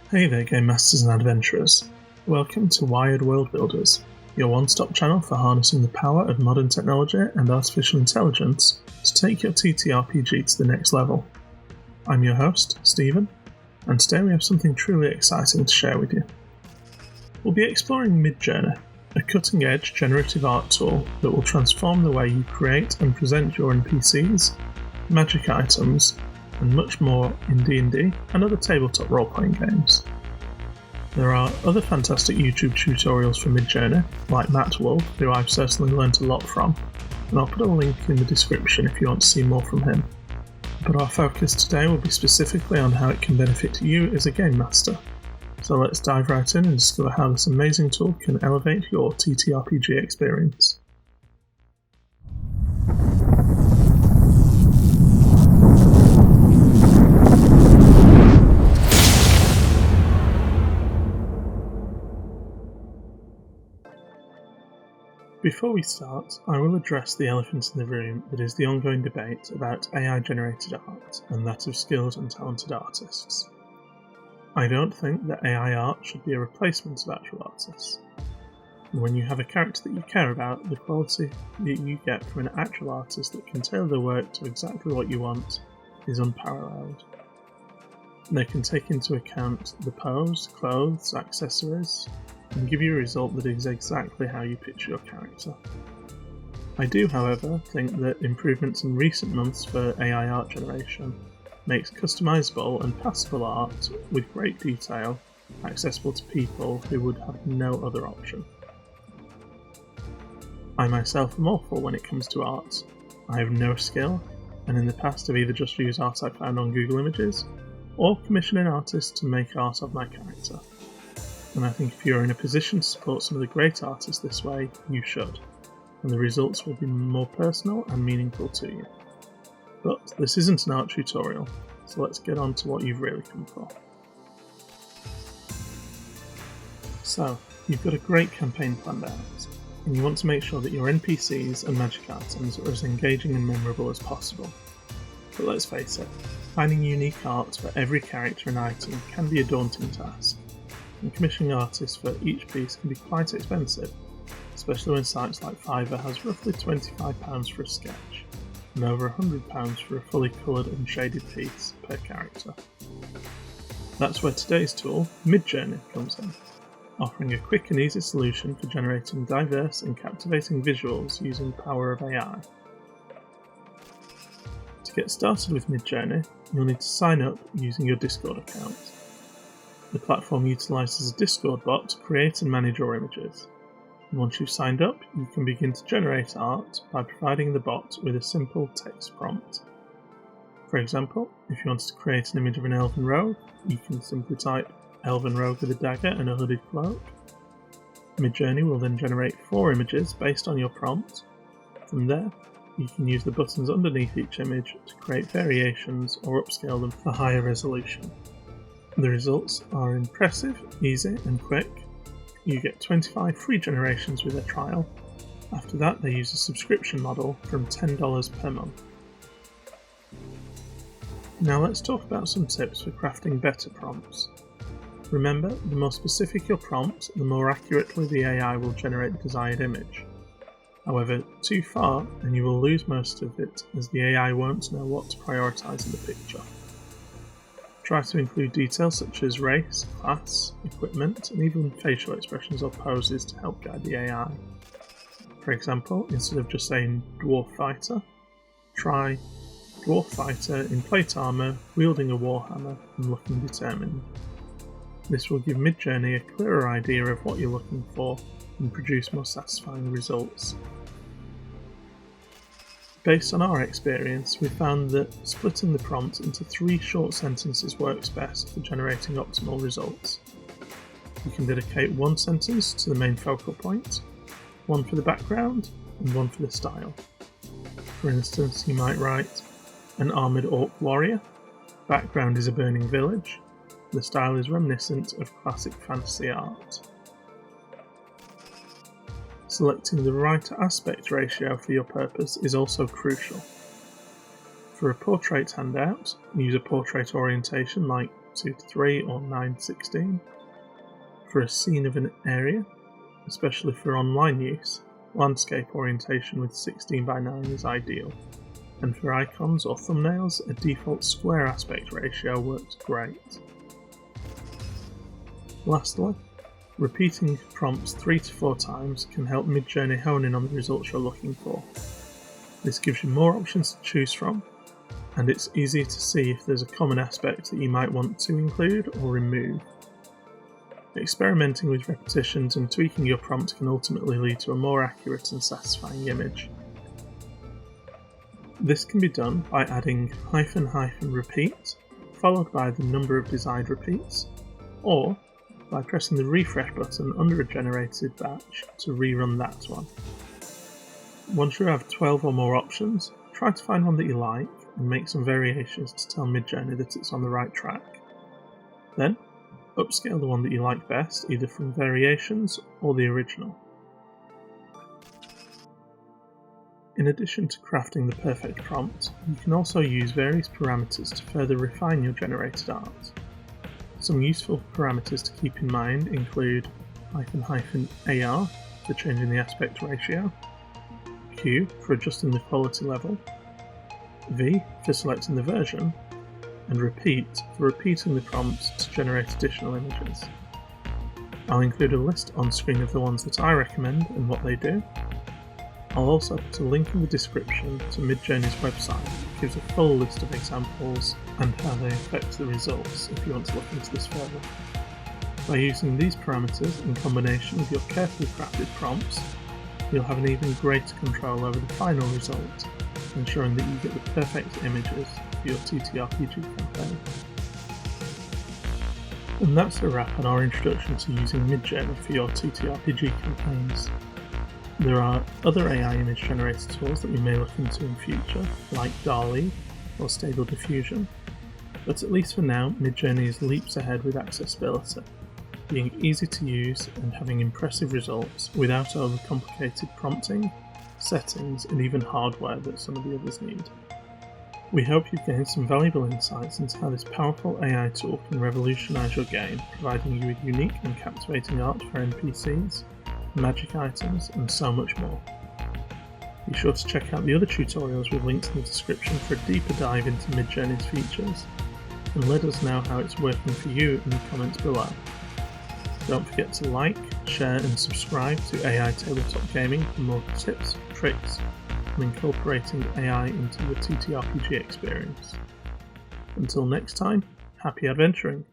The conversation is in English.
Hey there, Game Masters and Adventurers. Welcome to Wired Worldbuilders, your one-stop channel for harnessing the power of modern technology and artificial intelligence to take your TTRPG to the next level. I'm your host, Stephen, and today we have something truly exciting to share with you. We'll be exploring Midjourney, a cutting-edge generative art tool that will transform the way you create and present your NPCs, magic items, and much more in D&D and other tabletop role-playing games. There are other fantastic YouTube tutorials for Midjourney, like Matt Wolf, who I've certainly learnt a lot from, and I'll put a link in the description if you want to see more from him. But our focus today will be specifically on how it can benefit you as a game master. So let's dive right in and discover how this amazing tool can elevate your TTRPG experience. Before we start, I will address the elephant in the room that is the ongoing debate about AI-generated art and that of skilled and talented artists. I don't think that AI art should be a replacement of actual artists. And when you have a character that you care about, the quality that you get from an actual artist that can tailor the work to exactly what you want is unparalleled. They can take into account the pose, clothes, accessories, and give you a result that is exactly how you picture your character. I do, however, think that improvements in recent months for AI art generation makes customizable and passable art with great detail accessible to people who would have no other option. I myself am awful when it comes to art. I have no skill, and in the past have either just used art I found on Google Images, or commissioned an artist to make art of my character. And I think if you're in a position to support some of the great artists this way, you should, and the results will be more personal and meaningful to you. But this isn't an art tutorial, so let's get on to what you've really come for. So, you've got a great campaign planned out, and you want to make sure that your NPCs and magic items are as engaging and memorable as possible. But let's face it, finding unique art for every character and item can be a daunting task, and commissioning artists for each piece can be quite expensive, especially when sites like Fiverr has roughly £25 for a sketch, and over £100 for a fully coloured and shaded piece per character. That's where today's tool, Midjourney, comes in, offering a quick and easy solution for generating diverse and captivating visuals using the power of AI. To get started with Midjourney, you'll need to sign up using your Discord account. The platform utilises a Discord bot to create and manage your images. And once you've signed up, you can begin to generate art by providing the bot with a simple text prompt. For example, if you wanted to create an image of an elven rogue, you can simply type elven rogue with a dagger and a hooded cloak. Midjourney will then generate 4 images based on your prompt. From there, you can use the buttons underneath each image to create variations or upscale them for higher resolution. The results are impressive, easy and quick. You get 25 free generations with a trial. After that, they use a subscription model from $10 per month. Now let's talk about some tips for crafting better prompts. Remember, the more specific your prompt, the more accurately the AI will generate the desired image. However, too far and you will lose most of it, as the AI won't know what to prioritise in the picture. Try to include details such as race, class, equipment, and even facial expressions or poses to help guide the AI. For example, instead of just saying dwarf fighter, try dwarf fighter in plate armour, wielding a warhammer and looking determined. This will give Midjourney a clearer idea of what you're looking for and produce more satisfying results. Based on our experience, we found that splitting the prompt into 3 short sentences works best for generating optimal results. You can dedicate 1 sentence to the main focal point, 1 for the background, and 1 for the style. For instance, you might write, an armoured orc warrior, background is a burning village, the style is reminiscent of classic fantasy art. Selecting the right aspect ratio for your purpose is also crucial. For a portrait handout, use a portrait orientation like 2:3 or 9:16. For a scene of an area, especially for online use, landscape orientation with 16:9 is ideal, and for icons or thumbnails, a default square aspect ratio works great. Lastly, repeating prompts 3 to 4 times can help Midjourney hone in on the results you're looking for. This gives you more options to choose from, and it's easier to see if there's a common aspect that you might want to include or remove. Experimenting with repetitions and tweaking your prompt can ultimately lead to a more accurate and satisfying image. This can be done by adding --repeat, followed by the number of desired repeats, or by pressing the refresh button under a generated batch to rerun that one. Once you have 12 or more options, try to find one that you like and make some variations to tell Midjourney that it's on the right track. Then, upscale the one that you like best, either from variations or the original. In addition to crafting the perfect prompt, you can also use various parameters to further refine your generated art. Some useful parameters to keep in mind include -AR for changing the aspect ratio, Q for adjusting the quality level, V for selecting the version, and repeat for repeating the prompts to generate additional images. I'll include a list on screen of the ones that I recommend and what they do. I'll also put a link in the description to Midjourney's website that gives a full list of examples and how they affect the results if you want to look into this further. By using these parameters in combination with your carefully crafted prompts, you'll have an even greater control over the final result, ensuring that you get the perfect images for your TTRPG campaign. And that's a wrap on our introduction to using Midjourney for your TTRPG campaigns. There are other AI image generator tools that we may look into in future, like DALL-E or Stable Diffusion, but at least for now, Midjourney is leaps ahead with accessibility, being easy to use and having impressive results without overcomplicated prompting, settings, and even hardware that some of the others need. We hope you've gained some valuable insights into how this powerful AI tool can revolutionize your game, providing you with unique and captivating art for NPCs, magic items, and so much more. Be sure to check out the other tutorials with links in the description for a deeper dive into Midjourney's features, and let us know how it's working for you in the comments below. Don't forget to like, share, and subscribe to AI Tabletop Gaming for more tips, tricks, and incorporating AI into your TTRPG experience. Until next time, happy adventuring!